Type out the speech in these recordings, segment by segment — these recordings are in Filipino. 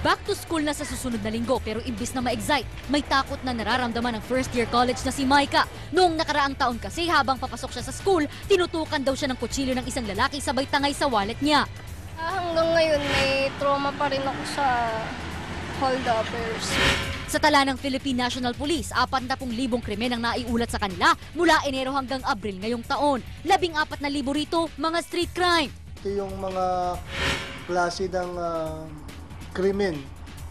Back to school na sa susunod na linggo pero imbis na ma-excite, may takot na nararamdaman ng first year college na si Micah. Noong nakaraang taon kasi habang papasok siya sa school, tinutukan daw siya ng kutsilyo ng isang lalaki sabay tangay sa wallet niya. Hanggang ngayon may trauma pa rin ako sa hold-uppers. Sa tala ng Philippine National Police, 40,000 krimen ang naiulat sa kanila mula Enero hanggang Abril ngayong taon. 14,000 rito, mga street crime. Ito yung mga klase ng krimen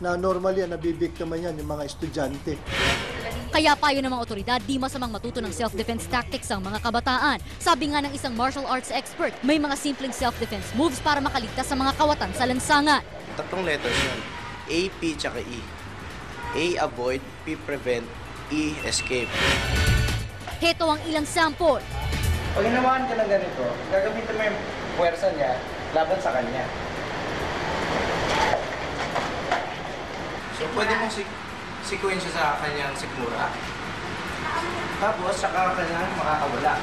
na normally nabibiktima yan yung mga estudyante. Kaya payo ng mga otoridad, di masamang matuto ng self-defense tactics ang mga kabataan. Sabi nga ng isang martial arts expert, may mga simpleng self-defense moves para makaligtas sa mga kawatan sa lansangan. 3 letters yun. A, P, tsaka E. A, avoid. P, prevent. E, escape. Heto ang ilang sample. Pag hinawakan ka ng ganito, gagamitin mo yung puwersa niya laban sa kanya. So, pwede mong sikuin siya sa kanyang sikmura. Tapos, saka ka na makakawala.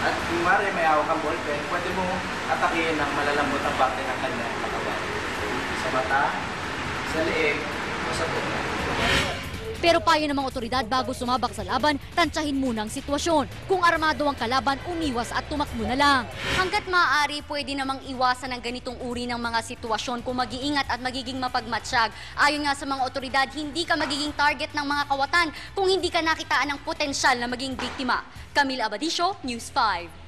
At kung maaari may hawak kang ballpen, pwede mong atakihin ng malalambot ang parte ng kanyang katawan. Sa mata, sa leeg, o sa buka. Pero payo ng mga otoridad bago sumabak sa laban, tansyahin muna ang sitwasyon. Kung armado ang kalaban, umiwas at tumakbo na lang. Hanggat maaari, pwede namang iwasan ang ganitong uri ng mga sitwasyon kung mag-iingat at magiging mapagmatsyag. Ayon nga sa mga otoridad, hindi ka magiging target ng mga kawatan kung hindi ka nakitaan ng potensyal na maging biktima. Camille Abadisio, News 5.